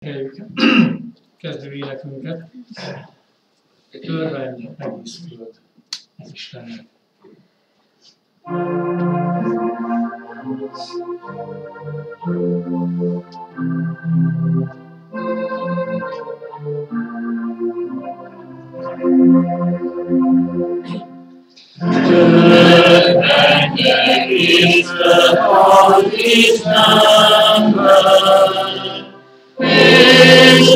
énekeljük kezdő énekünket. Örvendj egész föld az Istennek. Örvendj egész föld az Istennek, és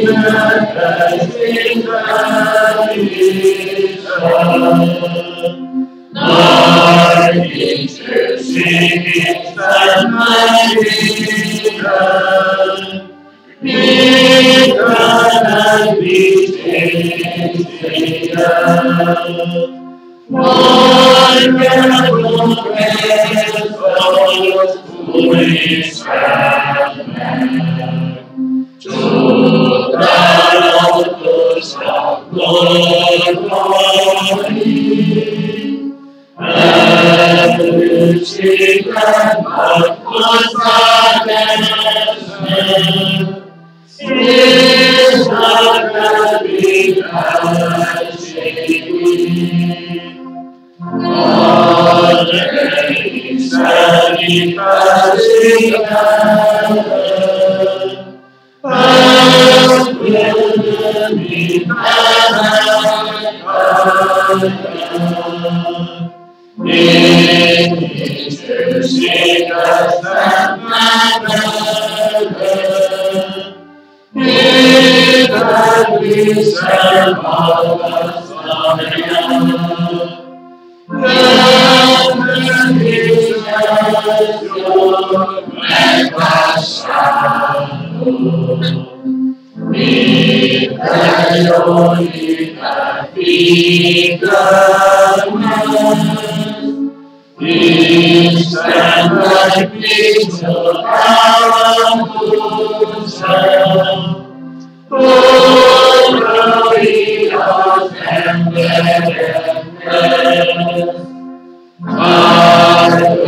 ünnepelj nagy dicsőség Istennek Isten, mindennek dicsőséggel. Mondjatok ezt az Úristennek, csodálatosak dolgai, erősségben meghozzák ezt, és megnedik elségét. Nagy Isteni felséggel, minden jó Isten Istennek micsodára tudszál, orrai az embereknek. Áldjatok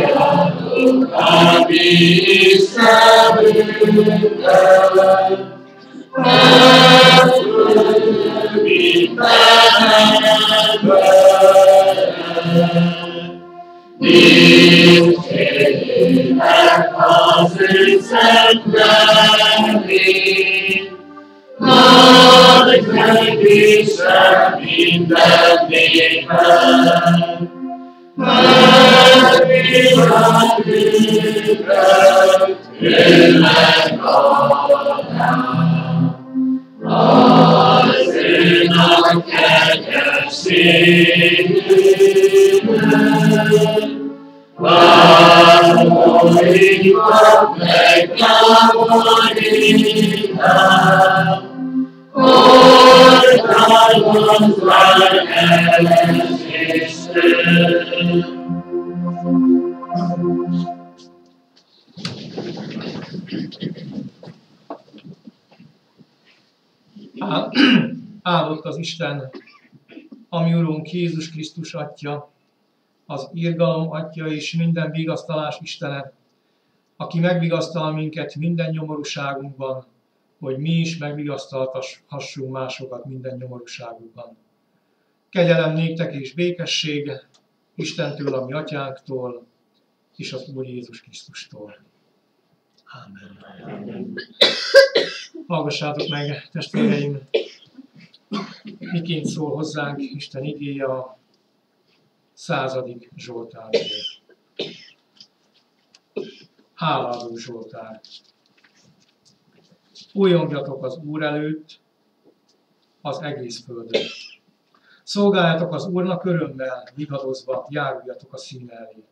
a mi Istenünket, dicsérjétek az ő szent nevét, nagy megdíjság minden népen, megbízhat őket, ő megadná. Az ő nagy kegyességének, bármelyikot megtávolítál, oltalmas vagy ellentéstől. Áldott az Isten, a mi Urunk Jézus Krisztus Atya, az irgalom Atya és minden vigasztalás Istene, aki megvigasztal minket minden nyomorúságunkban, hogy mi is megvigasztalhassunk másokat minden nyomorúságukban. Kegyelem néktek és békesség Istentől, a mi Atyánktól, és az Úr Jézus Krisztustól. Amen. Hallgassátok meg, testvéreim, miként szól hozzánk Isten igéje a 100. Zsoltárból. Hálaadó Zsoltár. Újongjatok az Úr előtt, az egész földön. Szolgáljatok az Úrnak örömmel, vigadozva járuljatok a színe elé.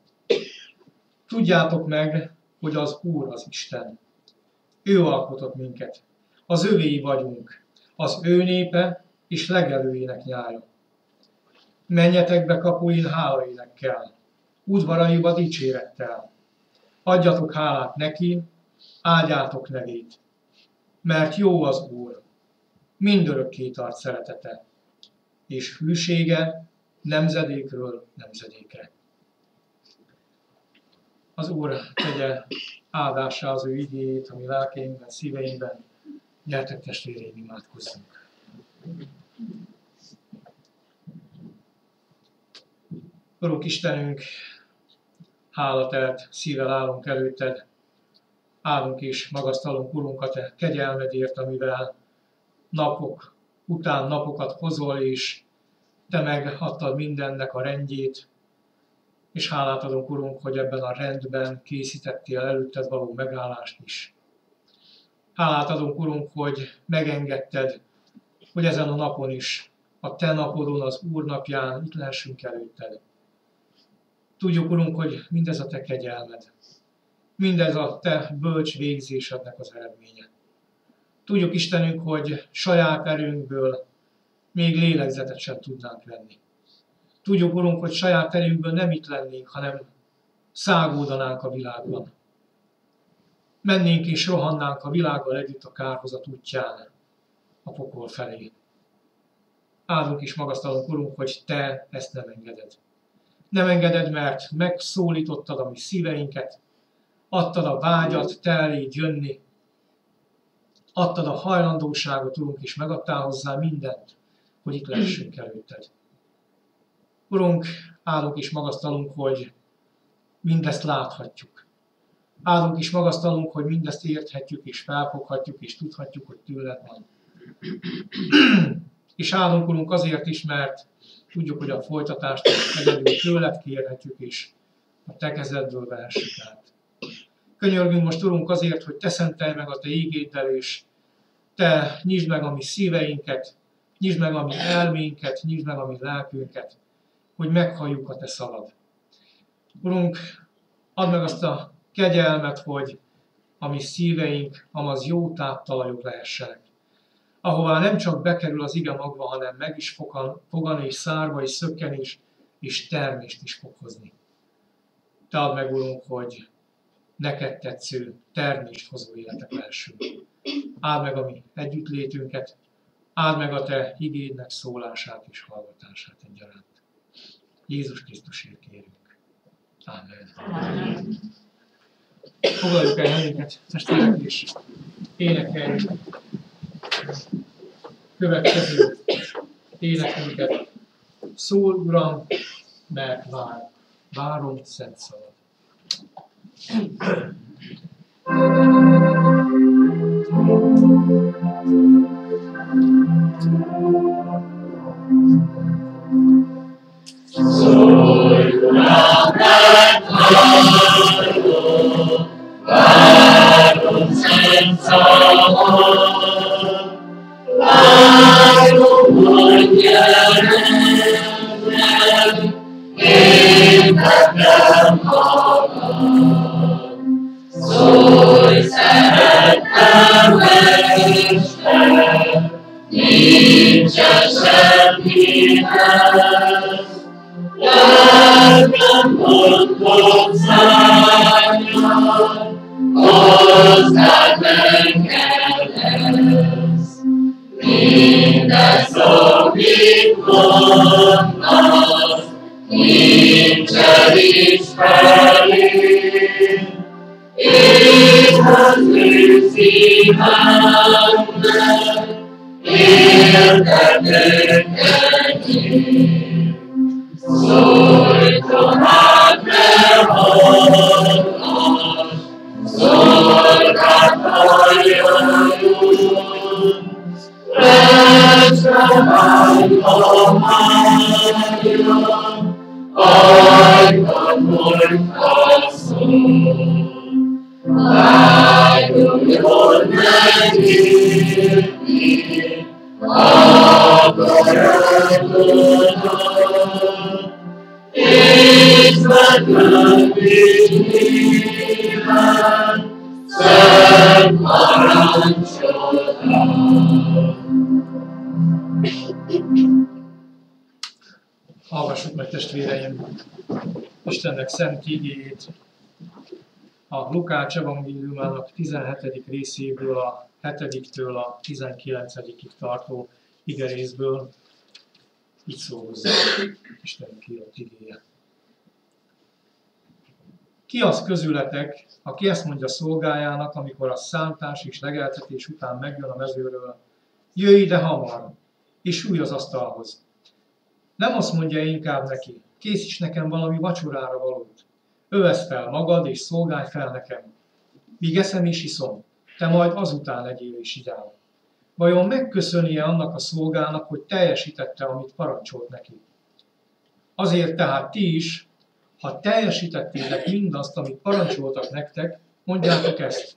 Tudjátok meg, hogy az Úr az Isten. Ő alkotott minket, az övéi vagyunk, az ő népe és legelőjének nyája. Menjetek be kapuin hálaénekkel, udvaraiba dicsérettel. Adjatok hálát neki, áldjátok nevét, mert jó az Úr, mindörökké tart szeretete, és hűsége nemzedékről nemzedékre. Az Úr tegye áldássá az ő igéjét a mi lelkeinkben, szíveinkben, Gyertek testvéreim, imádkozzunk. Urunk Istenünk, hálatelt szívvel állunk előtted, állunk és magasztalunk, Urunk, a te kegyelmedért, amivel napok után napokat hozol, és te megadtad mindennek a rendjét, és hálát adunk, Urunk, hogy ebben a rendben készítettél előtted való megállást is. Hálát adunk, Urunk, hogy megengedted, hogy ezen a napon is, a te napodon, az Úr napján itt lehessünk előtted. Tudjuk, Urunk, hogy mindez a te kegyelmed, mindez a te bölcs végzésednek az eredménye. Tudjuk, Istenünk, hogy saját erőnkből még lélegzetet sem tudnánk venni. Tudjuk, Urunk, hogy saját erőnkből nem itt lennénk, hanem szágódanánk a világban. Mennénk és rohannánk a világgal együtt a kárhozat útján, a pokol felé. Áldunk és magasztalunk, Urunk, hogy te ezt nem engeded. Nem engeded, mert megszólítottad a mi szíveinket, adtad a vágyat te eléd jönni, adtad a hajlandóságot, Urunk, és megadtál hozzá mindent, hogy itt lehessünk előtted. Urunk, áldunk és magasztalunk, hogy mindezt láthatjuk. Áldunk és magasztalunk, hogy mindezt érthetjük, és felfoghatjuk, és tudhatjuk, hogy tőled van. És áldunk, Urunk, azért is, mert tudjuk, hogy a folytatást egyedül tőled kérhetjük, és a te kezedből vehessük át. Könyörgünk most, Urunk, azért, hogy te szentelj meg a te ígéddel, és te nyisd meg a mi szíveinket, nyisd meg a mi elménket, nyisd meg a mi lelkünket, hogy meghalljuk a te szavad. Urunk, add meg azt a kegyelmet, hogy a mi szíveink, amaz jó táptalajok lehessenek, ahová nem csak bekerül az ige magva, hanem meg is fogan és szárva és szökkenés és termést is fog hozni. Te add meg, Urunk, hogy neked tetsző, termést hozó életek lehessünk. Áld meg a mi együttlétünket, áld meg a te igédnek szólását és hallgatását egyaránt. Jézus Krisztusért kérünk. Amen. Foglaljuk el helyünket, testvérek, és énekeljük következő énekünket. Szól, Uram, mert várom szent szavad. Szólj, Uram, mert várom szent szavad. Várom, hogy gyerek, én nekem magad. Szólj, szerettem Isten, nincsen semmihez. Lelkem mondott szárnyal, hozzád megkedvez. Minden szó, mit mondasz, nincsen is felé. Én az ő szívemben érdeklődni. Szólj tovább, ne hallgass, szolgáld halljon. Lesd meg a májam, ajkad, hogy szól. Vágyom megérni akaratodat, és megkövetésében szent parancsodat. Hallgassuk meg, testvéreim, Istennek szent igéjét, a Lukács evangéliumának 17. részéből, a 7-től a 19. tartó igerészből. Így szól hozzá Istennek írott igéje. Ki az közületek, aki ezt mondja szolgájának, amikor a szántás és legeltetés után megjön a mezőről? Jöjj ide hamar, és ülj az asztalhoz. Nem azt mondja inkább neki, készíts nekem valami vacsorára valót. Övesz fel magad, és szolgálj fel nekem. Míg eszem és iszom, te majd azután legyél és igyál. Vajon megköszönie annak a szolgának, hogy teljesítette, amit parancsolt neki? Azért tehát ti is, ha teljesítettétek mindazt, amit parancsoltak nektek, mondjátok ezt,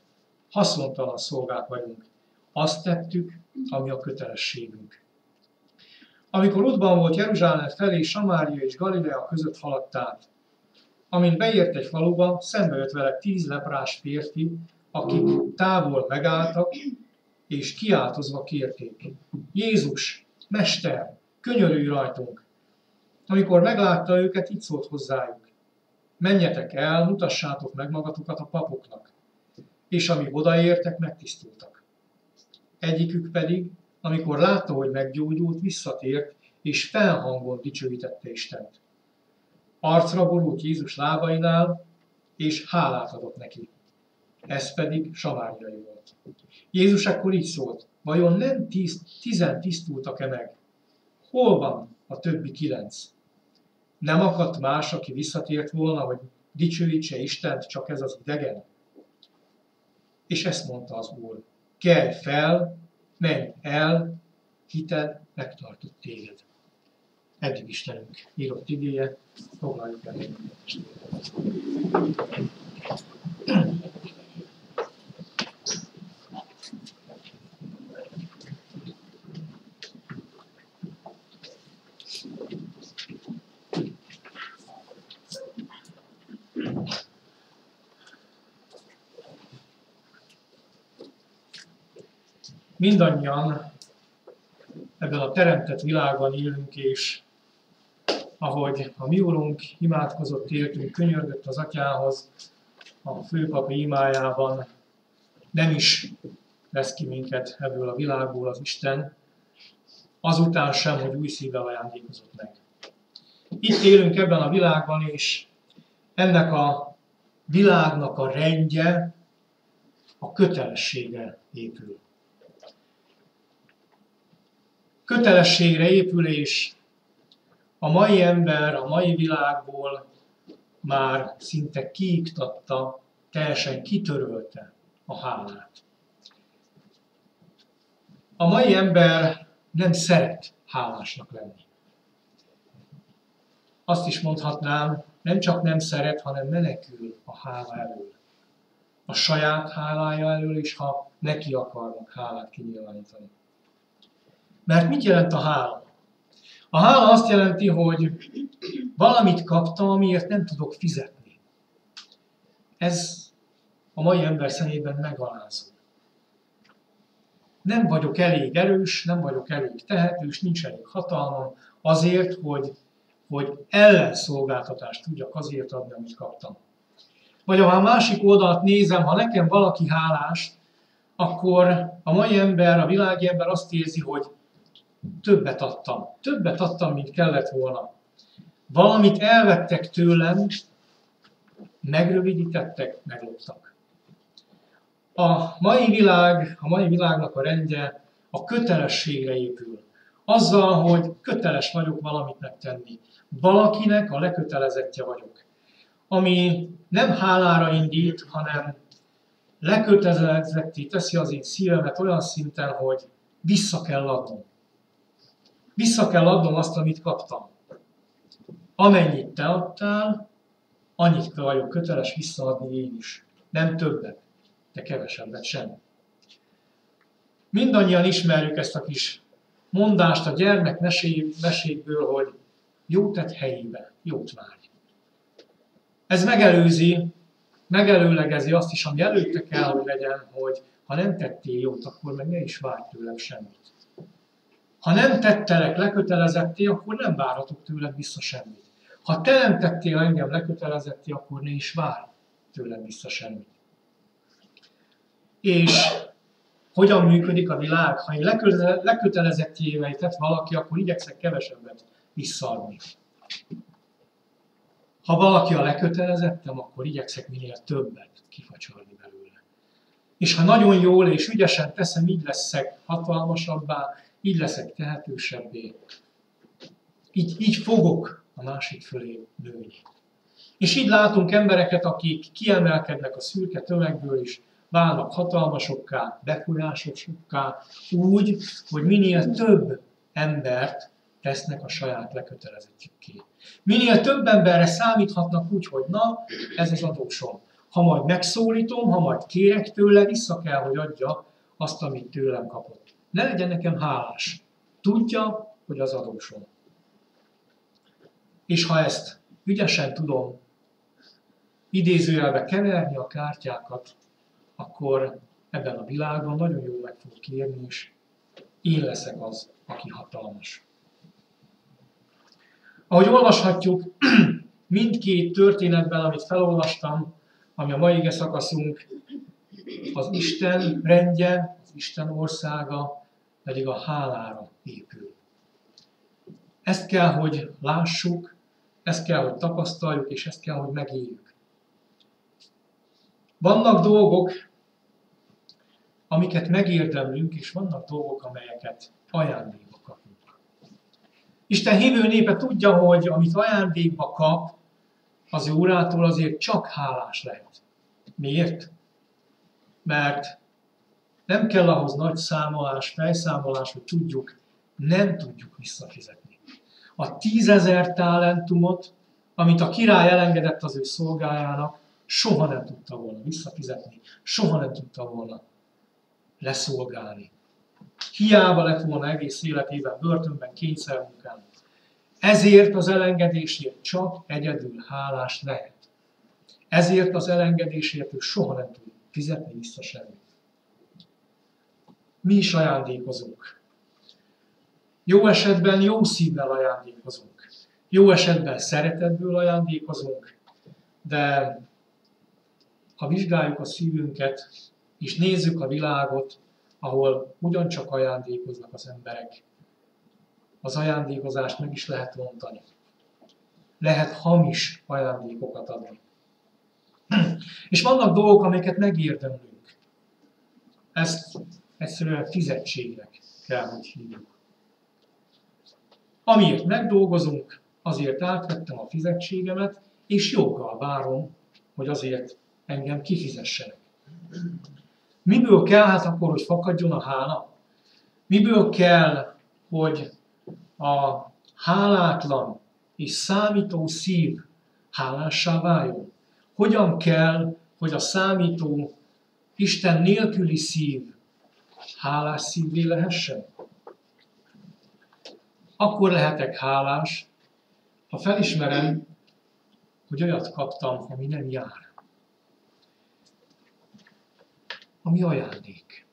haszontalan szolgák vagyunk. Azt tettük, ami a kötelességünk. Amikor útban volt Jeruzsálem felé, Samária és Galilea között haladt át. Amint beért egy faluba, szembe jött vele 10 leprás férfi, akik távol megálltak, és kiáltozva kérték: Jézus, Mester, könyörülj rajtunk! Amikor meglátta őket, így szólt hozzájuk: Menjetek el, mutassátok meg magatokat a papoknak. És amíg odaértek, megtisztultak. Egyikük pedig, amikor látta, hogy meggyógyult, visszatért, és felhangon dicsőítette Istent. Arcra borult Jézus lábainál, és hálát adott neki. Ez pedig samáriai volt. Jézus akkor így szólt: Vajon nem 10 tisztultak-e meg? Hol van a többi 9? Nem akadt más, aki visszatért volna, hogy dicsőítse Istent, csak ez az idegen? És ezt mondta az Úr: Kelj fel, menj el, hited megtartott téged. Eddig Istenünk írott igéje, foglaljuk el még mindannyian ebben a teremtett világban élünk, és ahogy a mi Urunk imádkozott, éltünk, könyörgött az Atyához a főpapi imájában, nem is vesz ki minket ebből a világból az Isten, azután sem, hogy új szívvel ajándékozott meg. Itt élünk ebben a világban, és ennek a világnak a rendje a kötelességre épül. Kötelességre épül, és a mai ember a mai világból már szinte kiiktatta, teljesen kitörölte a hálát. A mai ember nem szeret hálásnak lenni. Azt is mondhatnám, nem csak nem szeret, hanem menekül a hála elől. A saját hálája elől is, ha neki akarnak hálát kinyilvánítani. Mert mit jelent a hála? A hála azt jelenti, hogy valamit kaptam, amiért nem tudok fizetni. Ez a mai ember szemében megalázó. Nem vagyok elég erős, nem vagyok elég tehetős, nincs elég hatalmam azért, hogy ellenszolgáltatást tudjak azért adni, amit kaptam. Vagy ha a másik oldalt nézem, ha nekem valaki hálás, akkor a mai ember, a világi ember azt érzi, hogy többet adtam, mint kellett volna. Valamit elvettek tőlem, megrövidítettek, megloptak. A mai világnak a rendje a kötelességre épül. Azzal, hogy köteles vagyok valamit megtenni. Valakinek a lekötelezettje vagyok. Ami nem hálára indít, hanem lekötelezetté teszi az én szívemet olyan szinten, hogy vissza kell adnom. Vissza kell adnom azt, amit kaptam. Amennyit te adtál, annyit vagyok köteles visszaadni én is. Nem többet, de kevesebbet sem. Mindannyian ismerjük ezt a kis mondást a gyermek mesékből, hogy jót tett helyébe, jót várj. Ez megelőlegezi azt is, ami előtte kell, hogy legyen, hogy ha nem tettél jót, akkor meg ne is várj tőlem semmit. Ha nem tettelek lekötelezetté, akkor nem várhatok tőled vissza semmit. Ha te nem tettél engem lekötelezetté, akkor ne is várj tőled vissza semmit. És hogyan működik a világ? Ha én lekötelezettjével tett valaki, akkor igyekszek kevesebbet visszaadni. Ha valaki a lekötelezettem, akkor igyekszek minél többet kifacsarni belőle. És ha nagyon jól és ügyesen teszem, így leszek hatalmasabbá, így leszek tehetősebbé. Így fogok a másik fölé nőni. És így látunk embereket, akik kiemelkednek a szürke tömegből is, válnak hatalmasokká, befolyásosokká, úgy, hogy minél több embert tesznek a saját lekötelezettjükké. Minél több emberre számíthatnak úgy, hogy na, ez az adósom. Ha majd megszólítom, ha majd kérek tőle, vissza kell, hogy adja azt, amit tőlem kapott. Ne legyen nekem hálás. Tudja, hogy az adósom. És ha ezt ügyesen tudom idézőjelbe keverni a kártyákat, akkor ebben a világban nagyon jól meg fogok élni, és én leszek az, aki hatalmas. Ahogy olvashatjuk, mindkét történetben, amit felolvastam, ami a mai ige szakaszunk, az Isten rendje, az Isten országa pedig a hálára épül. Ezt kell, hogy lássuk, ezt kell, hogy tapasztaljuk, és ezt kell, hogy megéljük. Vannak dolgok, amiket megérdemlünk, és vannak dolgok, amelyeket ajándékba kapunk. Isten hívő népe tudja, hogy amit ajándékba kap, az ő urától azért csak hálás lehet. Miért? Mert nem kell ahhoz nagy számolás, fejszámolás, hogy tudjuk, nem tudjuk visszafizetni. A 10 000 talentumot, amit a király elengedett az ő szolgájának, soha nem tudta volna visszafizetni, soha nem tudta volna leszolgálni. Hiába lett volna egész életében börtönben, kényszermunkán. Ezért az elengedésért csak egyedül hálás lehet. Ezért az elengedésért ő soha nem tud fizetni vissza semmit. Mi is ajándékozunk. Jó esetben jó szívvel ajándékozunk. Jó esetben szeretetből ajándékozunk, de ha vizsgáljuk a szívünket, és nézzük a világot, ahol ugyancsak ajándékoznak az emberek, az ajándékozást meg is lehet rontani. Lehet hamis ajándékokat adni. És vannak dolgok, amiket megérdemlünk. Ezt egyszerűen fizetségnek kell, hogy hívjuk. Amiért megdolgozunk, azért átvettem a fizetségemet, és joggal várom, hogy azért engem kifizessenek. Miből kell hát akkor, hogy fakadjon a hála? Miből kell, hogy a hálátlan és számító szív hálássá váljon? Hogyan kell, hogy a számító, Isten nélküli szív hálás szívvé lehessen? Akkor lehetek hálás, ha felismerem, hogy olyat kaptam, ami nem jár. Ami ajándék.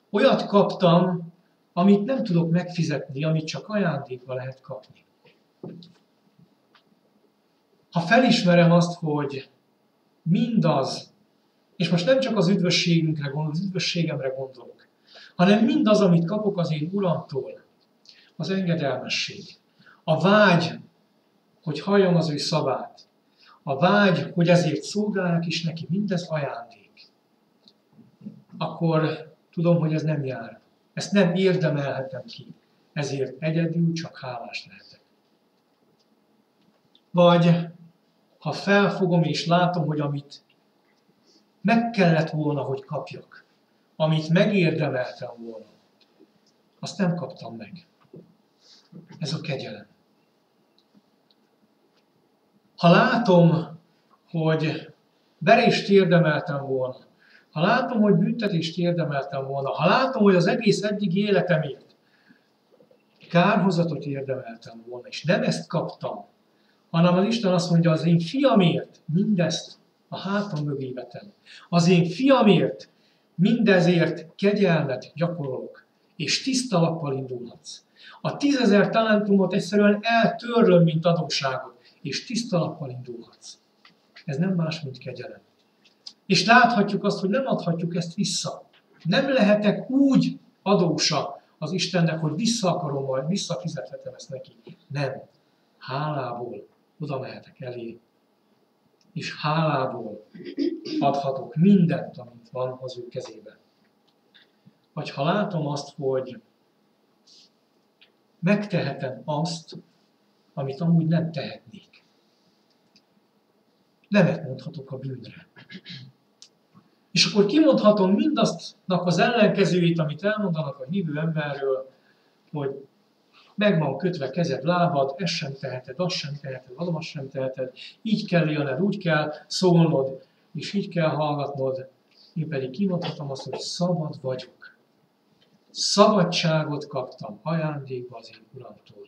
Olyat kaptam, amit nem tudok megfizetni, amit csak ajándékba lehet kapni. Ha felismerem azt, hogy mindaz, és most nem csak az üdvösségünkre gondolok, az üdvösségemre gondolok, hanem mindaz, amit kapok az én Uramtól, az engedelmesség, a vágy, hogy halljam az ő szavát, a vágy, hogy ezért szolgáljak is neki, mindez ajándék. Akkor tudom, hogy ez nem jár. Ezt nem érdemelhetem ki. Ezért egyedül csak hálás lehetek. Vagy ha felfogom és látom, hogy amit meg kellett volna, hogy kapjak, amit megérdemeltem volna, azt nem kaptam meg. Ez a kegyelem. Ha látom, hogy verést érdemeltem volna, ha látom, hogy büntetést érdemeltem volna, ha látom, hogy az egész eddigi életemért kárhozatot érdemeltem volna, és nem ezt kaptam, hanem az Isten azt mondja, az én fiamért mindezt a hátam mögé vetem. Az én fiamért mindezért kegyelmet gyakorolok, és tiszta lappal indulhatsz. A 10 000 talentumot egyszerűen eltörlöm, mint adósságot, és tiszta lappal indulhatsz. Ez nem más, mint kegyelem. És láthatjuk azt, hogy nem adhatjuk ezt vissza. Nem lehetek úgy adósa az Istennek, hogy visszafizethetem ezt neki. Nem. Hálából oda mehetek elé, és hálából adhatok mindent, amit van az ő kezébe. Vagy ha látom azt, hogy megtehetem azt, amit amúgy nem tehetnék. Nemet mondhatok a bűnre. És akkor kimondhatom mindaztnak az ellenkezőjét, amit elmondanak a hívő emberről, hogy meg van kötve kezed, lábad, ezt sem teheted, azt sem teheted, azt sem teheted, így kell élned, úgy kell szólnod, és így kell hallgatnod. Én pedig kimondhatom azt, hogy szabad vagyok. Szabadságot kaptam ajándékba az én Uramtól.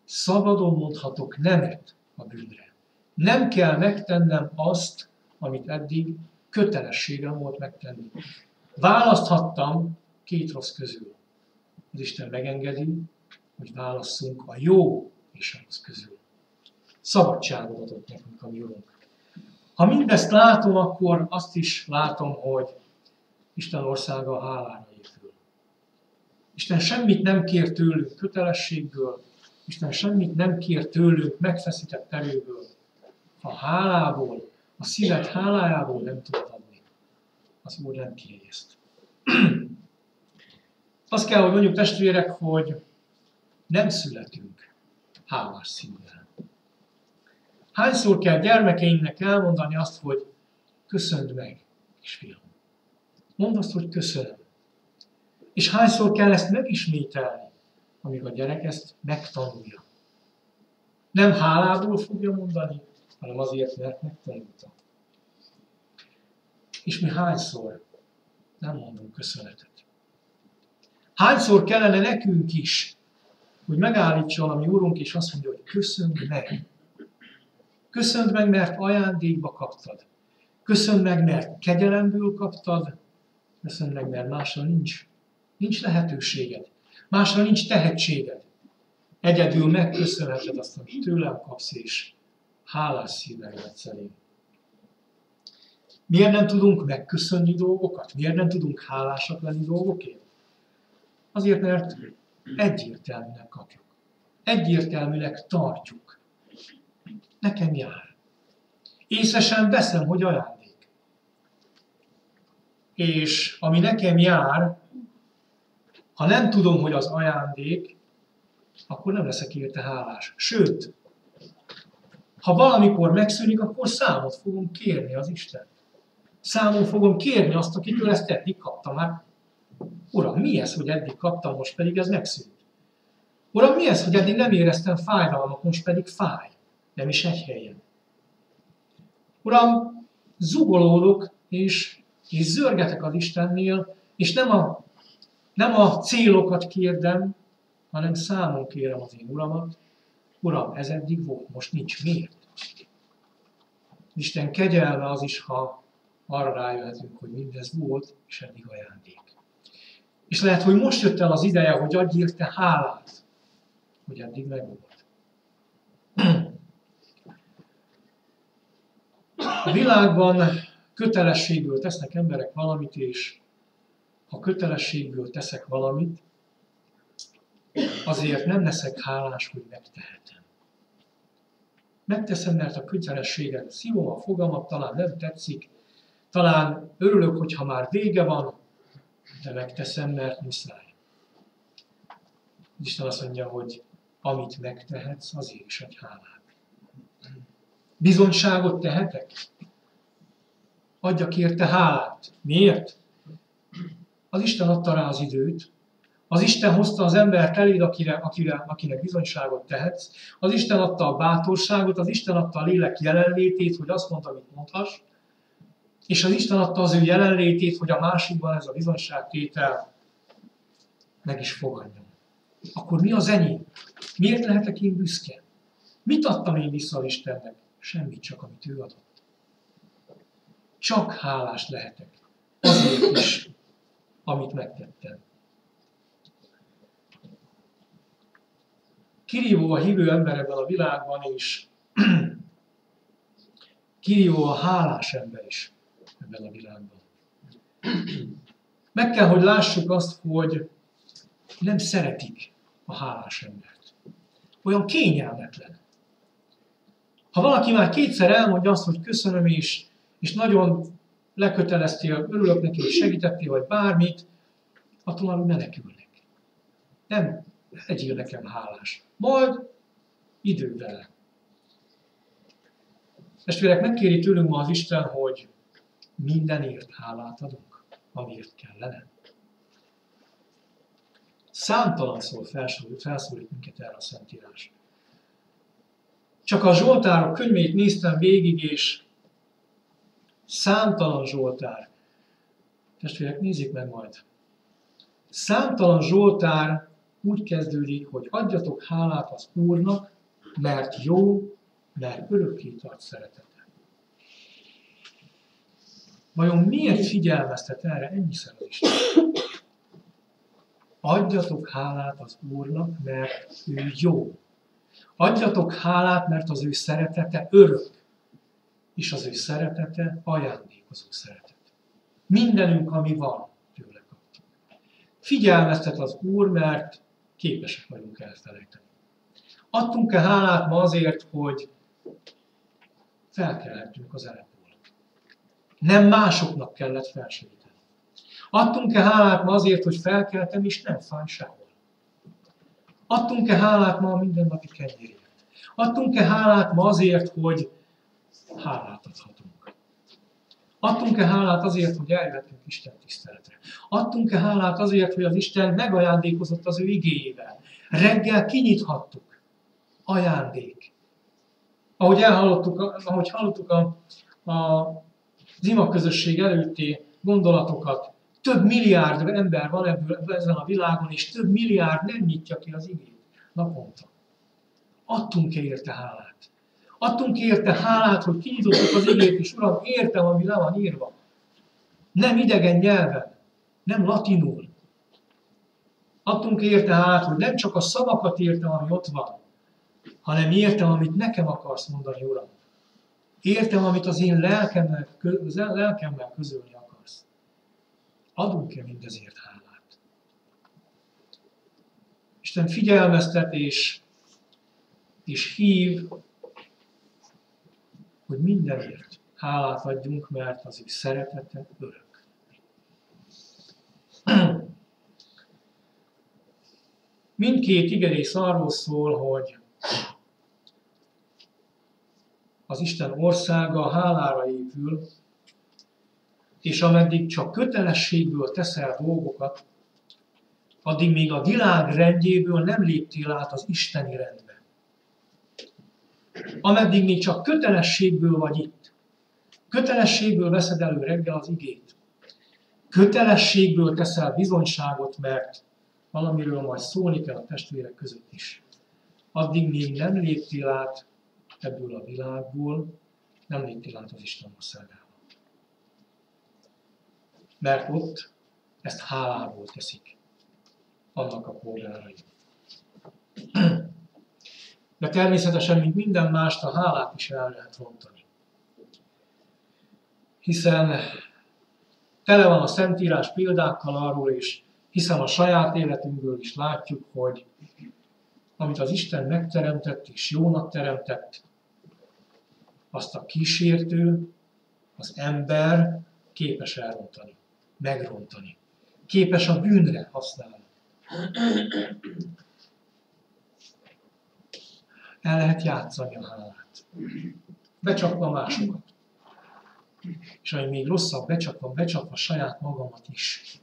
Szabadon mondhatok nemet a bűnre. Nem kell megtennem azt, amit eddig kötelességem volt megtenni. Választhattam két rossz közül. Az Isten megengedi, hogy válasszunk a jó és a rossz közül. Szabadságot adott nekünk a mi Urunk. Ha mindezt látom, akkor azt is látom, hogy Isten országa a hálára épül. Isten semmit nem kér tőlünk kötelességből, Isten semmit nem kér tőlünk megfeszített erőből. Ha hálából, a szíved hálájából nem tudod adni, az Úr nem kéri ezt. Azt kell, hogy mondjuk testvérek, hogy nem születünk hálás szívvel. Hányszor kell gyermekeinknek elmondani azt, hogy köszönd meg, kisfiam. Mondd azt, hogy köszönöm. És hányszor kell ezt megismételni, amíg a gyerek ezt megtanulja. Nem hálából fogja mondani, hanem azért, mert megtanulta. És mi hányszor nem mondunk köszönetet? Hányszor kellene nekünk is, hogy megállítson a mi Urunk, és azt mondja, hogy köszönd meg. Köszönd meg, mert ajándékba kaptad. Köszönd meg, mert kegyelemből kaptad. Köszönd meg, mert másra nincs lehetőséged. Másra nincs tehetséged. Egyedül megköszönheted azt, amit tőlem kapsz, és hálás szívvel jöhetsz elém. Miért nem tudunk megköszönni dolgokat? Miért nem tudunk hálásak lenni dolgokért? Azért, mert egyértelműnek kapjuk. Egyértelműnek tartjuk. Nekem jár. Észre sem veszem, hogy ajándék. És ami nekem jár, ha nem tudom, hogy az ajándék, akkor nem leszek érte hálás. Sőt, ha valamikor megszűnik, akkor számot fogom kérni az Isten. Számon fogom kérni azt, akitől ezt eddig kaptam. Hát, Uram, mi ez, hogy eddig kaptam, most pedig ez megszűnt? Uram, mi ez, hogy eddig nem éreztem fájdalmat, most pedig fáj? Nem is egy helyen. Uram, zugolódok, és zörgetek az Istennél, és nem a célokat kérdem, hanem számon kérem az én Uramat. Uram, ez eddig volt, most nincs. Miért? Isten kegyelme az is, ha arra rájöhetünk, hogy mindez volt, és eddig ajándék. És lehet, hogy most jött el az ideje, hogy adj érte hálát, hogy eddig megvolt. A világban kötelességből tesznek emberek valamit, és ha kötelességből teszek valamit, azért nem leszek hálás, hogy megtehetem. Megteszem, mert a kötelességet szívom a fogamat, talán nem tetszik, talán örülök, hogyha már vége van, de megteszem, mert muszáj. Isten azt mondja, hogy amit megtehetsz, azért is adj hálát. Bizonyságot tehetek? Adjak érte hálát. Miért? Az Isten adta rá az időt. Az Isten hozta az embert eléd, akinek bizonyságot tehetsz. Az Isten adta a bátorságot, az Isten adta a lélek jelenlétét, hogy azt mondta, amit mondhass. És az Isten adta az ő jelenlétét, hogy a másikban ez a bizonyságtétel meg is fogadjon. Akkor mi az enyém? Miért lehetek én büszke? Mit adtam én vissza az Istennek? Semmit, csak amit ő adott. Csak hálás lehetek. Azért is, amit megtettem. Kirívó a hívő ember ebben a világban, és kirívó a hálás ember is ebben a világban. Meg kell, hogy lássuk azt, hogy nem szeretik a hálás embert. Olyan kényelmetlen. Ha valaki már kétszer elmondja azt, hogy köszönöm, és nagyon leköteleztél, örülök neki, hogy segítettél, vagy bármit, attól már úgy menekülnek. Nem legyél nekem hálás. Majd idő vele. Testvérek, megkéri tőlünk ma az Isten, hogy mindenért hálát adunk, amiért kellene. Számtalanszor felszólít minket erre a Szentírás. Csak a Zsoltárok könyvét néztem végig, és számtalan Zsoltár. Testvérek, nézzék meg majd. Számtalan Zsoltár úgy kezdődik, hogy adjatok hálát az Úrnak, mert jó, mert örökké tart szeretete. Vajon miért figyelmeztet erre ennyiszer az Isten? Adjatok hálát az Úrnak, mert ő jó. Adjatok hálát, mert az ő szeretete örök, és az ő szeretete ajándékozó szeretet. Mindenünk, ami van, tőle kaptuk. Figyelmeztet az Úr, mert képesek vagyunk elfelejteni. Adtunk-e hálát ma azért, hogy felkelhettünk az elepból? Nem másoknak kellett felsegíteni. Adtunk-e hálát ma azért, hogy felkeltem, és nem fáj sehol? Adtunk-e hálát ma a mindennapi kenyérért? Adtunk-e hálát ma azért, hogy hálát adhatunk? Adtunk-e hálát azért, hogy eljöttünk Isten tiszteletre? Adtunk-e hálát azért, hogy az Isten megajándékozott az ő igéjével? Reggel kinyithattuk. Ajándék. Ahogy hallottuk az imaközösség előtti gondolatokat, több milliárd ember van ezen a világon, és több milliárd nem nyitja ki az igét naponta. Adtunk-e érte hálát? Adtunk érte hálát, hogy kinyitottuk az igét, és Uram, értem, ami le van írva. Nem idegen nyelven, nem latinul. Adtunk érte hálát, hogy nem csak a szavakat értem, ami ott van, hanem értem, amit nekem akarsz mondani, Uram. Értem, amit az én lelkemmel közölni akarsz. Adunk-e mindezért hálát? Isten figyelmeztet és hív, hogy mindenért hálát adjunk, mert az ő szeretete örök. Mindkét igerész arról szól, hogy az Isten országa hálára épül, és ameddig csak kötelességből teszel dolgokat, addig még a világ rendjéből nem léptél át az isteni rendbe. Ameddig még csak kötelességből vagy itt, kötelességből veszed elő reggel az igét, kötelességből teszel bizonyságot, mert valamiről majd szólni kell a testvérek között is. Addig még nem léptél át ebből a világból, nem léptél át az Isten országába. Mert ott ezt hálából teszik annak a polgárai. De természetesen, mint minden mást, a hálát is el lehet rontani. Hiszen tele van a Szentírás példákkal arról, és hiszen a saját életünkből is látjuk, hogy amit az Isten megteremtett és jónak teremtett, azt a kísértő, az ember képes elrontani, megrontani. Képes a bűnre használni. El lehet játszani a hálát. Becsapva másokat. És ami még rosszabb, becsapva saját magamat is.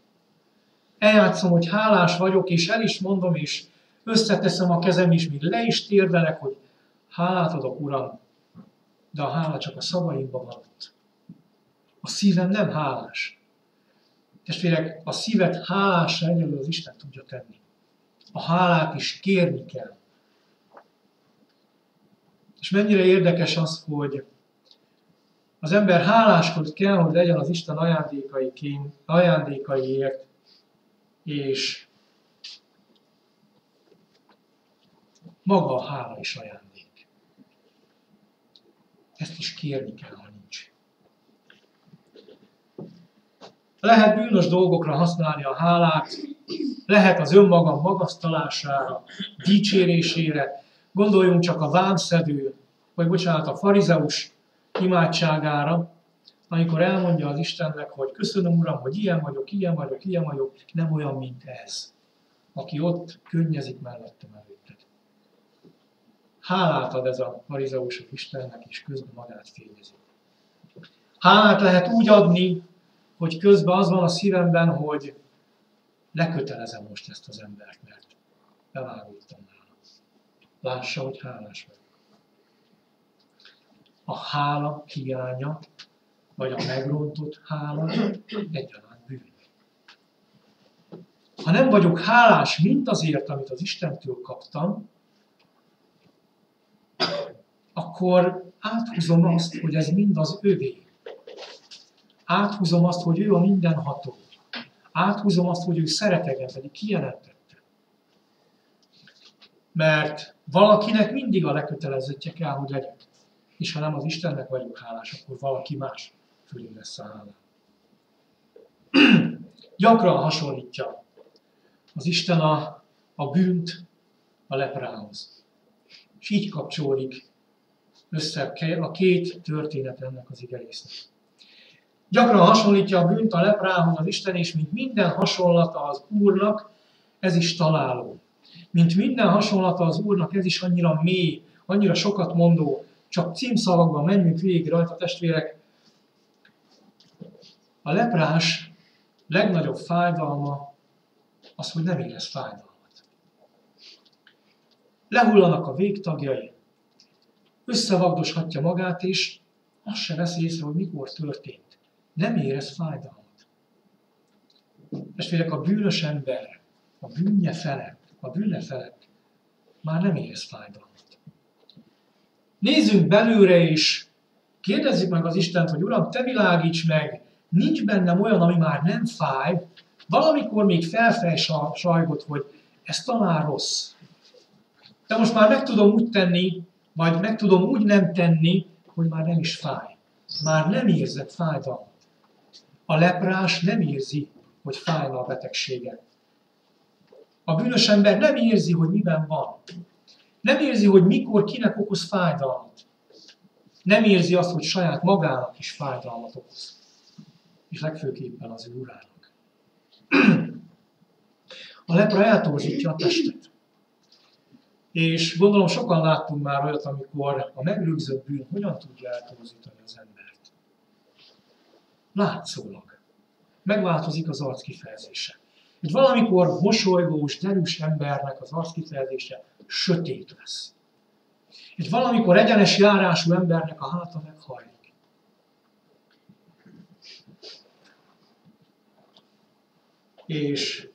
Eljátszom, hogy hálás vagyok, és el is mondom, és összeteszem a kezem is, még le is térdelek, hogy hálát adok, Uram, de a hála csak a szavaimban van ott. A szívem nem hálás. Testvérek, a szívet hálásra egyelőre az Isten tudja tenni. A hálát is kérni kell. És mennyire érdekes az, hogy az ember háláskodni kell, hogy legyen az Isten ajándékaiért, és maga a hála is ajándék. Ezt is kérni kell, ha nincs. Lehet bűnös dolgokra használni a hálát, lehet az önmagam magasztalására, dicsérésére. Gondoljunk csak a vámszedő vagy bocsánat, a farizeus imádságára, amikor elmondja az Istennek, hogy köszönöm, Uram, hogy ilyen vagyok, nem olyan, mint ez, aki ott könnyezik mellettem előtted. Hálát ad ez a farizeus Istennek, és közben magát fényezi. Hálát lehet úgy adni, hogy közben az van a szívemben, hogy lekötelezem most ezt az embert, mert bevágódtam nála. Lássa, hogy hálás vagyok. A hála hiánya, vagy a megrontott hála egyaránt bűn. Ha nem vagyok hálás mindazért, amit az Istentől kaptam, akkor áthúzom azt, hogy ez mind az övé. Áthúzom azt, hogy ő a mindenható. Áthúzom azt, hogy ő szeret engem, pedig kijelentette. Mert valakinek mindig a lekötelezettje kell, hogy legyen. És ha nem az Istennek vagyok hálás, akkor valaki más fölé lesz a hálám. Gyakran hasonlítja az Isten a bűnt a leprához. És így kapcsolódik össze a két történet ennek az igerésznek. Gyakran hasonlítja a bűnt a leprához az Isten, és mint minden hasonlata az Úrnak, ez is találó. Mint minden hasonlata az Úrnak, ez is annyira mély, annyira sokat mondó, csak címszavakban menjünk végig rajta, testvérek. A leprás legnagyobb fájdalma az, hogy nem érez fájdalmat. Lehullanak a végtagjai, összevagdoshatja magát, és azt se veszi észre, hogy mikor történt. Nem érez fájdalmat. Testvérek, a bűnös ember, a bűnje felett már nem érez fájdalmat. Nézzünk belőle, és kérdezzük meg az Istent, hogy Uram, te világíts meg, nincs bennem olyan, ami már nem fáj, valamikor még sajgott, hogy ez talán rossz. De most már meg tudom úgy tenni, vagy meg tudom úgy nem tenni, hogy már nem is fáj. Már nem érzek fájdalmat. A leprás nem érzi, hogy fájna a betegsége. A bűnös ember nem érzi, hogy miben van. Nem érzi, hogy mikor kinek okoz fájdalmat. Nem érzi azt, hogy saját magának is fájdalmat okoz. És legfőképpen az ő urának. A lepra eltorzítja a testet. És gondolom sokan láttunk már olyat, amikor a megrögzött bűn hogyan tudja eltorzítani az embert. Látszólag. Megváltozik az arckifejezése. Egy valamikor mosolygós, derűs embernek az arckifejezése sötét lesz. Egy valamikor egyenes járású embernek a háta meghajlik. És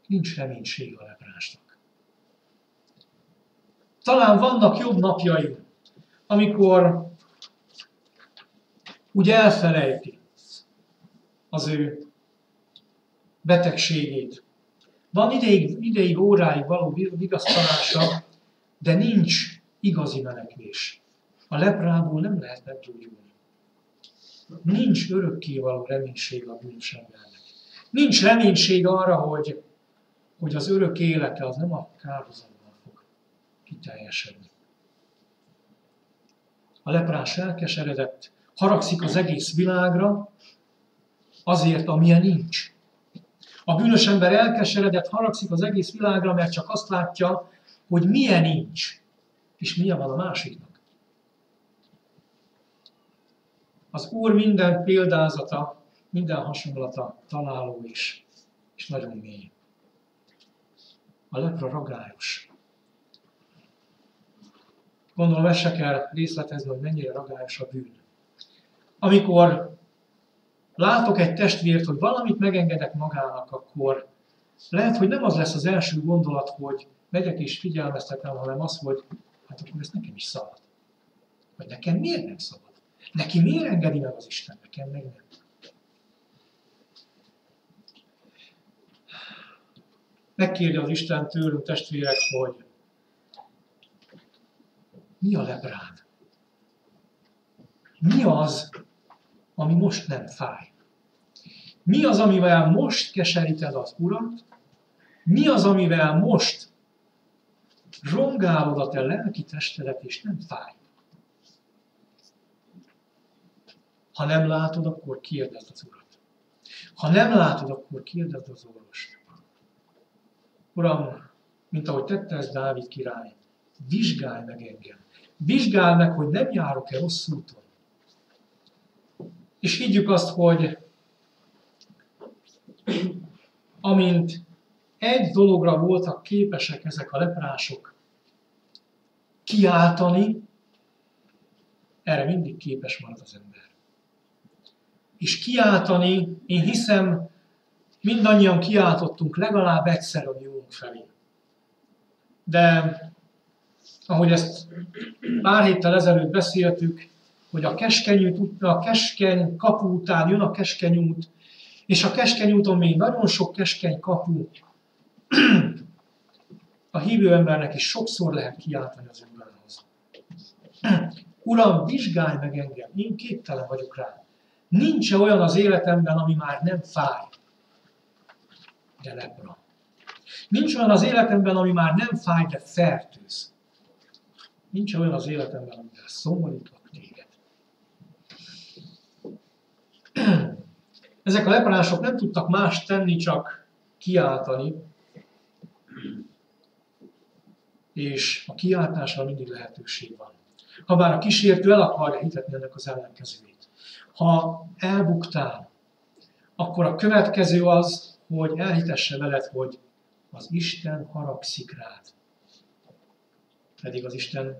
nincs reménység a leprásnak. Talán vannak jobb napjai, amikor úgy elfelejti az ő betegségét. Van ideig, óráig való vigasztalása, de nincs igazi menekvés. A leprából nem lehet meggyógyulni. Nincs örökkévaló reménység a bűnös embernek. Nincs reménység arra, hogy az örök élete az nem a kárhozatban fog kiteljesedni. A leprás elkeseredett, haragszik az egész világra, azért, amilyen nincs. A bűnös ember elkeseredett, haragszik az egész világra, mert csak azt látja, hogy milyen nincs, és milyen van a másiknak. Az Úr minden példázata, minden hasonlata találó is, és nagyon mély. A lepra ragályos. Gondolom, ezt se kell részletezni, hogy mennyire ragályos a bűn. Amikor látok egy testvért, hogy valamit megengedek magának, akkor lehet, hogy nem az lesz az első gondolat, hogy megyek és figyelmeztetem, hanem az, hogy hát akkor ezt nekem is szabad. Vagy nekem miért nem szabad? Neki miért engedi meg az Isten, nekem meg nem? Megkérje az Isten tőlünk, testvérek, hogy mi a leprád? Mi az, ami most nem fáj? Mi az, amivel most keseríted az Urat? Mi az, amivel most Zsongálod a te lelki testedet, és nem fáj. Ha nem látod, akkor kérdezd az Urat. Ha nem látod, akkor kérdezd az orvost. Uram, mint ahogy tette ezt Dávid király, vizsgálj meg engem. Vizsgálj meg, hogy nem járok-e rossz úton. És higgyük azt, hogy amint egy dologra voltak képesek ezek a leprások kiáltani, erre mindig képes marad az ember. És kiáltani, én hiszem, mindannyian kiáltottunk legalább egyszer a mi Úrunk felé. De ahogy ezt pár héttel ezelőtt beszéltük, hogy a keskeny kapu után jön a keskeny út, és a keskeny úton még nagyon sok keskeny kapu. A hívő embernek is sokszor lehet kiáltani az Urához. Uram, vizsgálj meg engem, én képtelen vagyok rá. Nincs olyan az életemben, ami már nem fáj, de lepra. Nincs olyan az életemben, ami már nem fáj, de fertőz. Nincs olyan az életemben, amivel szomorítok téged. Ezek a leprások nem tudtak más tenni, csak kiáltani, és a kiáltásra mindig lehetőség van. Habár a kísértő el akarja hitetni ennek az ellenkezőjét. Ha elbuktál, akkor a következő az, hogy elhitesse veled, hogy az Isten haragszik rád. Pedig az Isten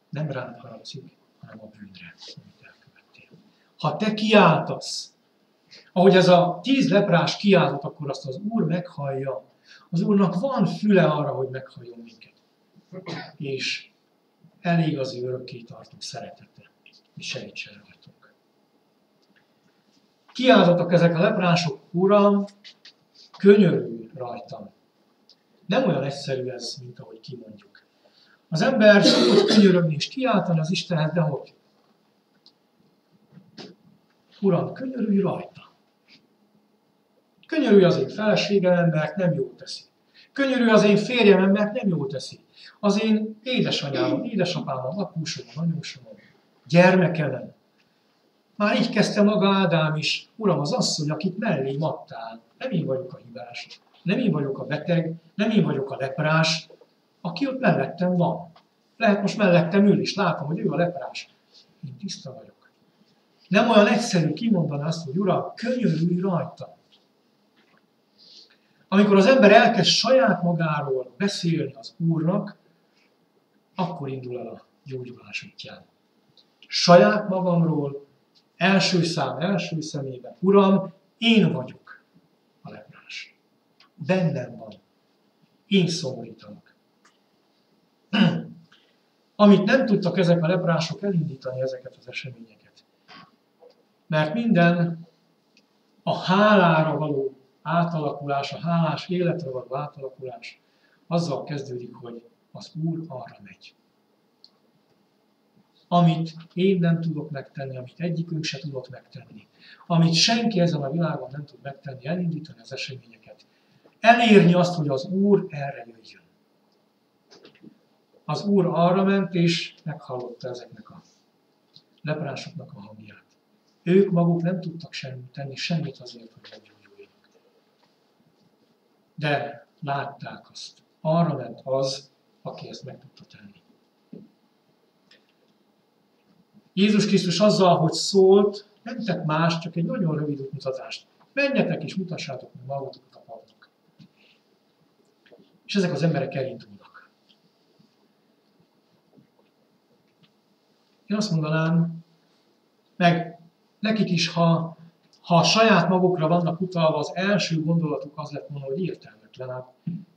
nem rád haragszik, hanem a bűnre, amit elkövettél. Ha te kiáltasz, ahogy ez a 10 leprás kiáltott, akkor azt az Úr meghallja. Az Úrnak van füle arra, hogy meghalljon minket. És elég az ő örökké tartó szeretete, és segítsen rajtunk. Kiáltottak ezek a leprások, Uram, könyörülj rajtam. Nem olyan egyszerű ez, mint ahogy kimondjuk. Az ember szokott könyörögni és kiáltani az Istenhez, de hogy? Uram, könyörülj rajta. Könyörülj az én feleségem, mert nem jól teszi. Könyörülj az én férjem, mert nem jól teszi. Az én édesanyámon, édesapámon, apósomon, anyósomon, gyermekemon. Már így kezdte maga Ádám is. Uram, az asszony, akit mellém adtál, nem én vagyok a hibás, nem én vagyok a beteg, nem én vagyok a leprás, aki ott mellettem van. Lehet most mellettem ül, és látom, hogy ő a leprás. Én tiszta vagyok. Nem olyan egyszerű kimondani azt, hogy Uram, könyörülj rajta. Amikor az ember elkezd saját magáról beszélni az Úrnak, akkor indul el a gyógyulás útján. Saját magamról, első szám, első szemében. Uram, én vagyok a leprás. Bennem van. Én szomorítanak. Amit nem tudtak ezek a leprások elindítani ezeket az eseményeket. Mert minden a hálára való átalakulás, a hálás életre való átalakulás azzal kezdődik, hogy az Úr arra megy. Amit én nem tudok megtenni, amit egyikünk se tudott megtenni, amit senki ezen a világon nem tud megtenni, elindítani az eseményeket, elérni azt, hogy az Úr erre jöjjön. Az Úr arra ment, és meghallotta ezeknek a leprásoknak a hangját. Ők maguk nem tudtak tenni semmit azért, hogy meggyógyuljanak. De látták azt. Arra ment az, aki ezt meg tudta tenni. Jézus Krisztus azzal, hogy szólt, nem tett más, csak egy nagyon rövid útmutatást. Menjetek és mutassátok meg magatokat a padnak. És ezek az emberek elindulnak. Én azt mondanám, meg nekik is, ha saját magukra vannak utalva, az első gondolatuk az lett volna, hogy értelmetlen. Hát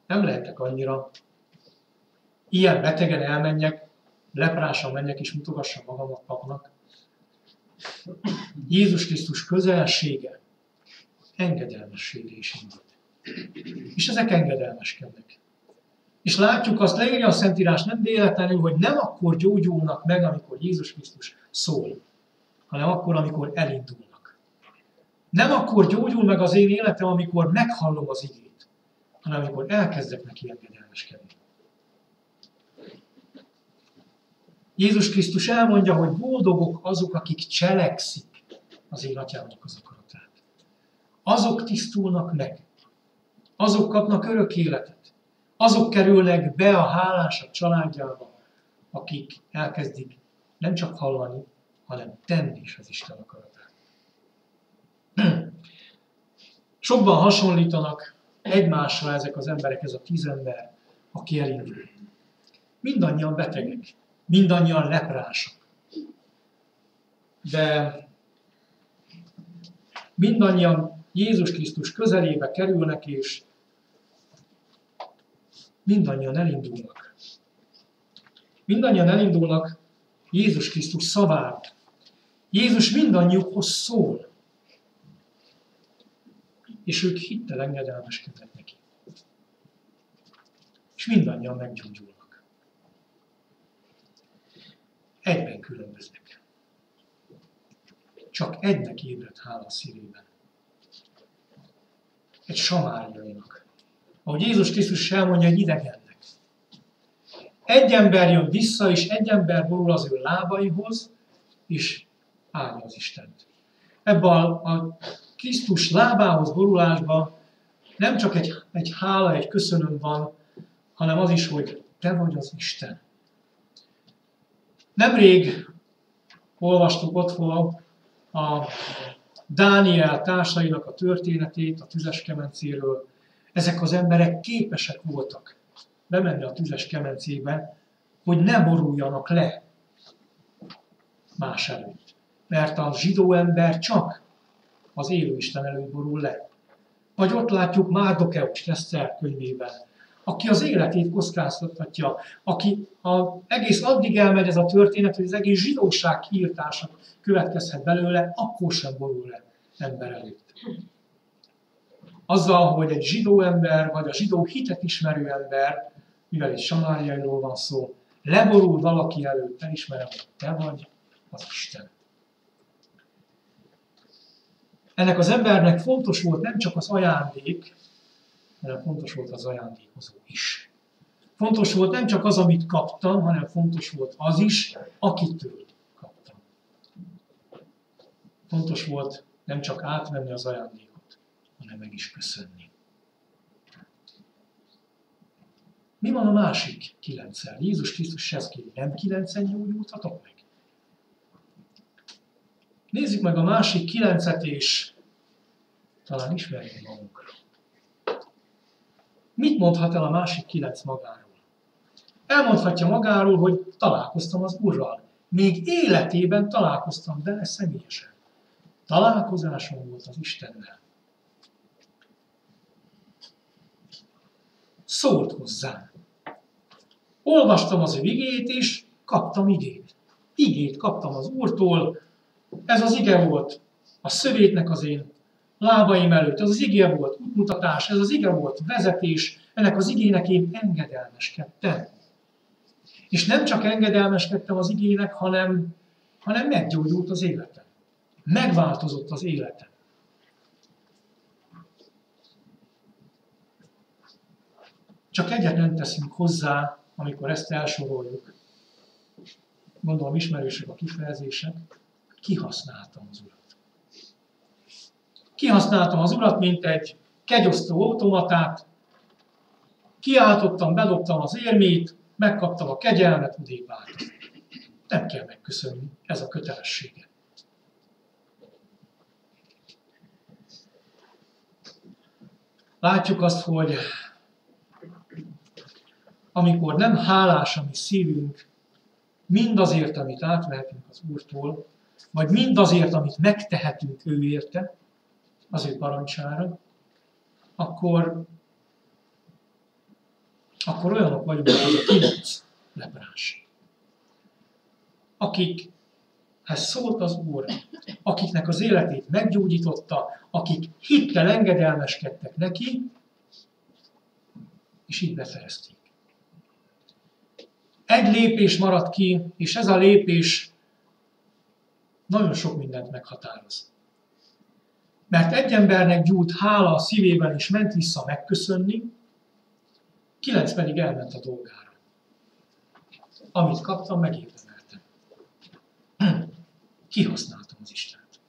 nem lehetek annyira. Ilyen betegen elmenjek, leprásan menjek és mutogassam magamat papnak. Jézus Krisztus közelsége engedelmességre is indult. És ezek engedelmeskednek. És látjuk, azt leírja a Szentírás nem véletlenül, hogy nem akkor gyógyulnak meg, amikor Jézus Krisztus szól, hanem akkor, amikor elindulnak. Nem akkor gyógyul meg az én életem, amikor meghallom az igét, hanem amikor elkezdek neki engedelmeskedni. Jézus Krisztus elmondja, hogy boldogok azok, akik cselekszik az én atyámnak az akaratát. Azok tisztulnak meg. Azok kapnak örök életet. Azok kerülnek be a hálásak családjába, akik elkezdik nem csak hallani, hanem tenni is az Isten akaratát. Sokban hasonlítanak egymásra ezek az emberek, ez a 10 ember, aki elindul. Mindannyian betegek, mindannyian leprások. De mindannyian Jézus Krisztus közelébe kerülnek, és mindannyian elindulnak. Mindannyian elindulnak Jézus Krisztus szavára. Jézus mindannyiukhoz szól. És ők hittel engedelmeskednek neki. És mindannyian meggyógyulnak. Egyben különböznek. Csak egynek ébredt hála a szívében. Egy samáriainak. Ahogy Jézus Krisztus elmondja, egy idegennek. Egy ember jön vissza, és egy ember borul az ő lábaihoz, és áldja az Istent. Ebben a Krisztus lábához borulásban nem csak egy hála, egy köszönöm van, hanem az is, hogy te vagy az Isten. Nemrég olvastuk otthon a Dániel társainak a történetét, a tüzes kemencéről. Ezek az emberek képesek voltak bemenni a tüzes kemencébe, hogy ne boruljanak le más előtt. Mert a zsidó ember csak az élő Isten előtt borul le. Vagy ott látjuk Márdokeust Eszter könyvében, aki az életét kockáztatja, aki egész addig elmegy ez a történet, hogy az egész zsidóság kiirtása következhet belőle, akkor sem borul le ember előtt. Azzal, hogy egy zsidó ember, vagy a zsidó hitet ismerő ember, mivel egy samáriairól van szó, leborul valaki előtt, elismerem, hogy te vagy az Isten. Ennek az embernek fontos volt nem csak az ajándék, hanem fontos volt az ajándékozó is. Fontos volt nem csak az, amit kaptam, hanem fontos volt az is, akitől kaptam. Fontos volt nem csak átvenni az ajándékot, hanem meg is köszönni. Mi van a másik 9-szel? Jézus Krisztus ezt kéri, nem 9-en gyógyultatok meg? Nézzük meg a másik 9-et, és talán ismerjük magunkra. Mit mondhat el a másik 9 magáról? Elmondhatja magáról, hogy találkoztam az Urral. Még életében találkoztam vele személyesen. Találkozásom volt az Istennel. Szólt hozzám. Olvastam az ő igét, és kaptam igét. Igét kaptam az Úrtól. Ez az ige volt a szövétnek az én lábaim előtt. Ez az ige volt útmutatás, ez az ige volt vezetés. Ennek az igének én engedelmeskedtem. És nem csak engedelmeskedtem az igének, hanem meggyógyult az életem. Megváltozott az életem. Csak egyet nem teszünk hozzá, amikor ezt elsoroljuk. Gondolom ismerősek a kifejezések. Kihasználtam az Urat. Kihasználtam az Urat, mint egy kegyosztó automatát. Kiáltottam, bedobtam az érmét, megkaptam a kegyelmet, odébb álltam. Nem kell megköszönni, ez a kötelessége. Látjuk azt, hogy amikor nem hálás a mi szívünk, mindazért, amit átvehetünk az Úrtól, vagy mindazért, amit megtehetünk ő érte, az ő parancsára, akkor olyanok vagyunk, mint az a 9 leprás. Akikhez szólt az Úr, akiknek az életét meggyógyította, akik hittel engedelmeskedtek neki, és így befejezték. Egy lépés maradt ki, és ez a lépés nagyon sok mindent meghatároz. Mert egy embernek gyújt hála a szívében, és ment vissza megköszönni, 9 pedig elment a dolgára. Amit kaptam, megérdemeltem. kihasználtam az Istent.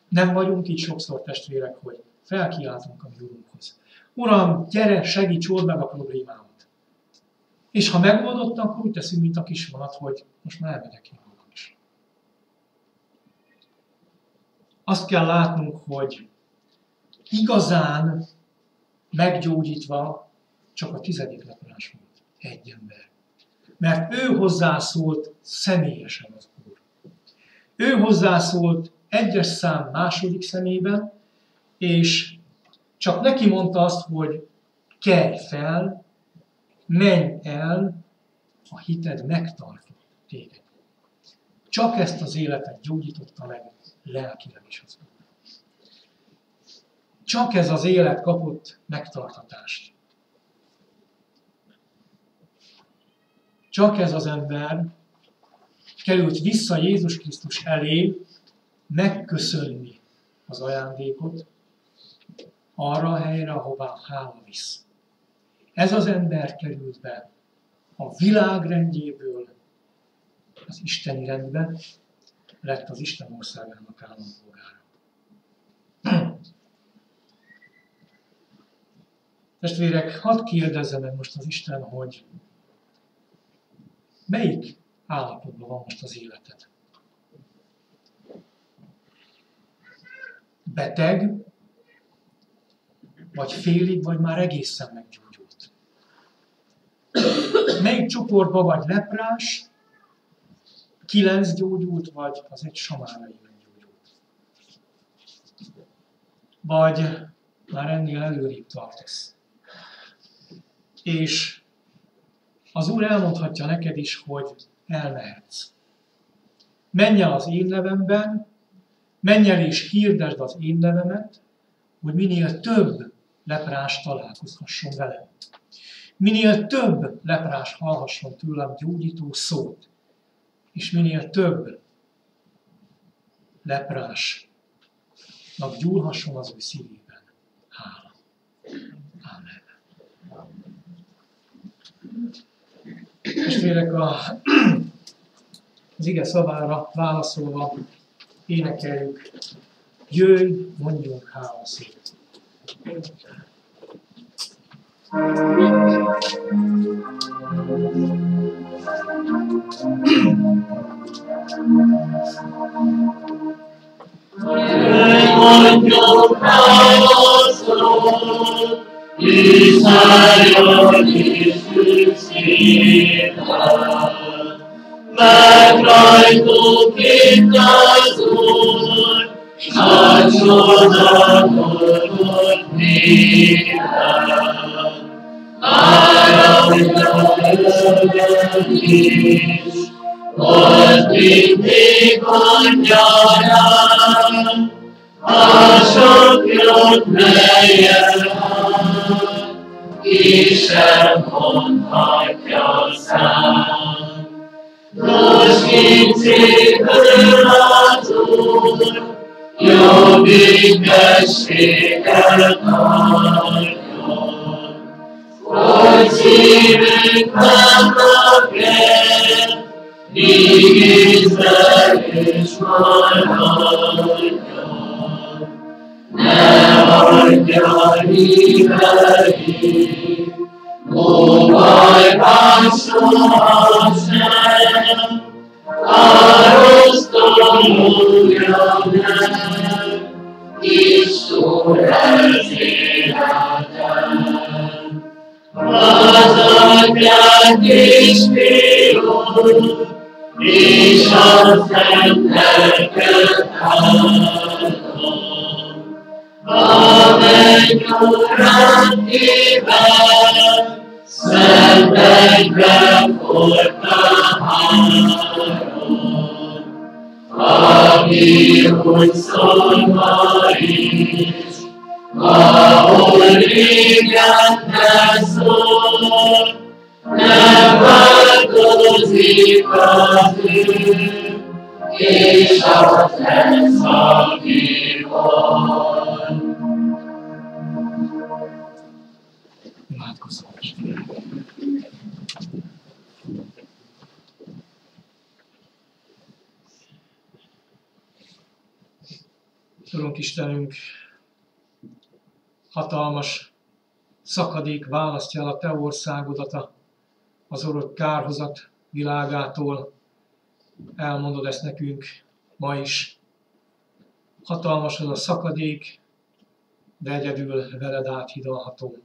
Nem vagyunk így sokszor, testvérek, hogy felkiáltunk a mi Urunkhoz. Uram, gyere, segíts, old meg a problémámat. És ha megoldottam, akkor úgy teszünk, mint a kisvonat, hogy most már elmegyek én magam is. Azt kell látnunk, hogy igazán meggyógyítva csak a 10. leprás volt, egy ember. Mert ő hozzászólt személyesen az Úr. Ő hozzászólt 1-es szám 2. szemében, és csak neki mondta azt, hogy kelj fel, menj el, a hited megtartott téged. Csak ezt az életet gyógyította meg lelkileg is az Úr. Csak ez az élet kapott megtartatást. Csak ez az ember került vissza Jézus Krisztus elé megköszönni az ajándékot arra a helyre, ahová hála visz. Ez az ember került be a világ rendjéből az isteni rendbe, lett az Isten országának állampolgára. Testvérek, hadd kérdezze meg most az Isten, hogy melyik állapotban van most az életed? Beteg, vagy félig, vagy már egészen meggyógyult? Melyik csoportban vagy leprás, 9 gyógyult, vagy az egy samárai meggyógyult? Vagy már ennél előrébb tartasz? És az Úr elmondhatja neked is, hogy elmehetsz. Menj el az én nevemben, menj el és hirdesd az én nevemet, hogy minél több leprás találkozhasson velem. Minél több leprás hallhasson tőlem gyógyító szót, és minél több leprásnak gyúlhasson az ő szívében. Hála. Ámen. Testvérek, az ige szavára válaszolva énekeljük: jöjj, mondjunk hálaszót. Jöjj, mondjunk hálaszót, Izrael Jézus szépen. Meg rajtuk itt az Úr, s a csodakodott néven. Áramja övön is, ott mindig mondjárán, a sok jót melyen ki sem mondhatja szám. Nos, mint szépül az Úr, jobb ügyességet adjon, hogy szívünk vannak el, míg ízlelés maradjon. Ne hagyja híveit, óvajban sohasem, a rossz tanulja meg, Isten az életem. Az Atyát és Fiút, és a Szent Lelket áldom. A mennyúrán kíván, szentekben fortán három. Aki úgy szólva is, ahol régen ne szól, nem változik az ő, és az lesz, aki van. Imádkozzunk. Istenünk, hatalmas szakadék választja el a Te országodat az örök kárhozat világától. Elmondod ezt nekünk ma is. Hatalmas az a szakadék, de egyedül veled áthidalható.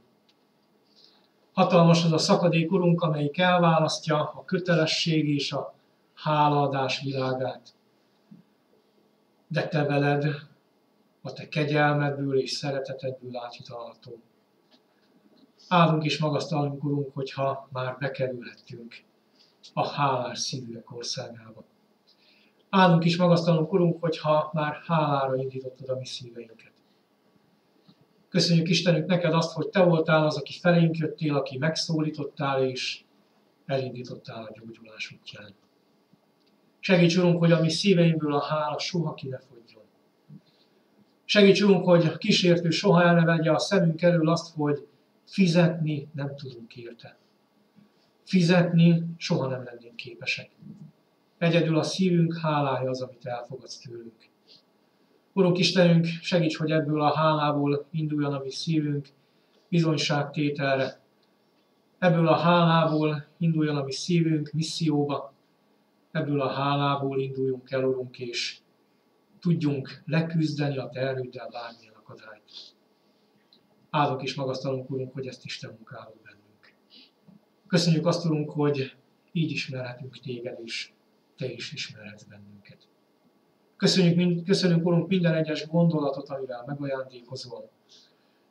Hatalmas az a szakadék, Urunk, amelyik elválasztja a kötelesség és a hálaadás világát. De Te veled, a Te kegyelmedből és szeretetedből áthidalható. Áldunk és magasztalunk, Urunk, hogyha már bekerülhettünk a hálás szívűek országába. Áldunk és magasztalunk, Urunk, hogyha már hálára indítottad a mi szíveinket. Köszönjük, Istenünk, neked azt, hogy Te voltál az, aki felénk jöttél, aki megszólítottál és elindítottál a gyógyulás útján. Segíts, Urunk, hogy a mi szíveinkből a hála soha ki ne fogjon. Segíts, Urunk, hogy a kísértő soha el ne vegye a szemünk elől azt, hogy fizetni nem tudunk érte. Fizetni soha nem lennénk képesek. Egyedül a szívünk hálája az, amit elfogadsz tőlünk. Urunk Istenünk, segíts, hogy ebből a hálából induljon a mi szívünk bizonyságtételre. Ebből a hálából induljon a mi szívünk misszióba. Ebből a hálából induljunk el, Urunk, és tudjunk leküzdeni a Te erőddel bármilyen akadályt. Áldunk és magasztalunk, Urunk, hogy ezt Isten munkálod bennünk. Köszönjük azt, Urunk, hogy így ismerhetünk Téged, és Te is ismerhetsz bennünket. Köszönjük, Urunk, minden egyes gondolatot, amivel megajándékozol.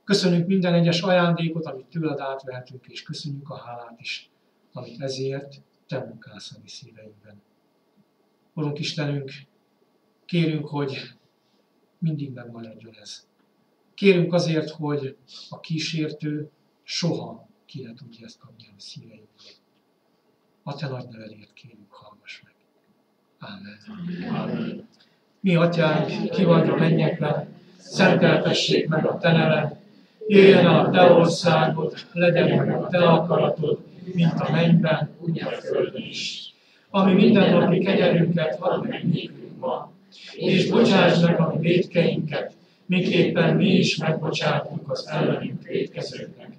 Köszönjük minden egyes ajándékot, amit tőled átvehetünk, és köszönjük a hálát is, amit ezért Te munkálsz a mi szíveinkben. Urunk Istenünk, kérünk, hogy mindig megmaradjon ez. Kérünk azért, hogy a kísértő soha ki ne tudja ezt kapni a mi szíveinkből. A Te nagy nevedért kérünk, hallgass meg. Ámen. Ámen. Mi, Atyánk, ki vagy a mennyekben, szenteltessék meg a Te neved, jöjjön el a Te országod, legyen meg a Te akaratod, mint a mennyben, úgy a földön is. Ami mindennapi kenyerünket add meg nékünk ma, és bocsásd meg a mi vétkeinket, miképpen mi is megbocsátunk az ellenünk vétkezőknek.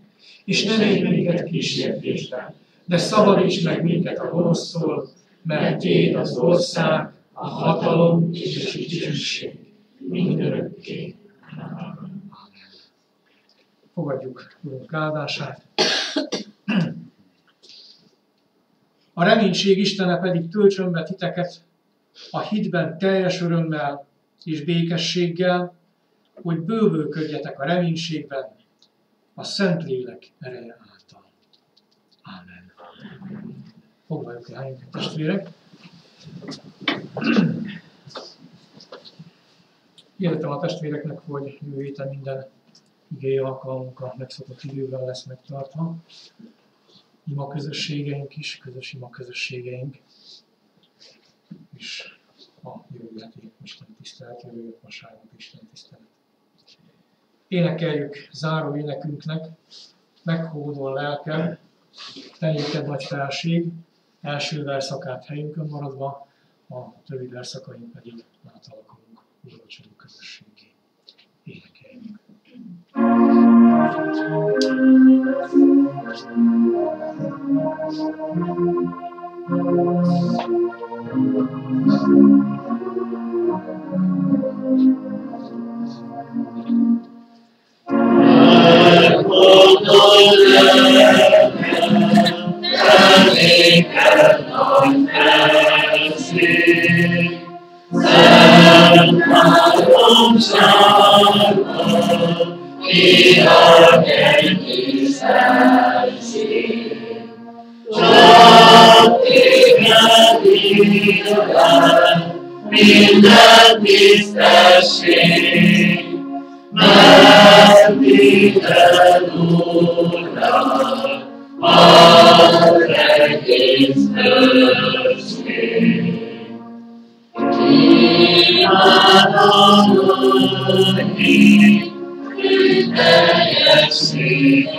És ne légy minket kísértésbe, de szabadíts meg minket a gonosztól, mert Tiéd az ország, a hatalom és a dicsőség mindörökké. Amen. Fogadjuk Urunk áldását. A reménység Istene pedig töltsön be titeket a hitben teljes örömmel és békességgel, hogy bővölködjetek a reménységben a Szentlélek ereje által. Ámen. Foglaljuk el helyünket, testvérek. Hirdetem a testvéreknek, hogy jövő héten minden igéi alkalmunk a megszokott időben lesz megtartva. Ima közösségeink is, közös ima közösségeink. És a jövő heti Isten tisztelet, jövő heti vasárnap Isten tisztelet. Énekeljük záró énekünknek, meghódol lelkem, te néked nagy felség, első verszakát helyünkön maradva, a többi verszakaink pedig átalakulunk úrvacsorú közösségé. Énekeljük. Minden tisztesség, mert minden Úrnak az egész földség. Imádom Úrni, teljes szívvel,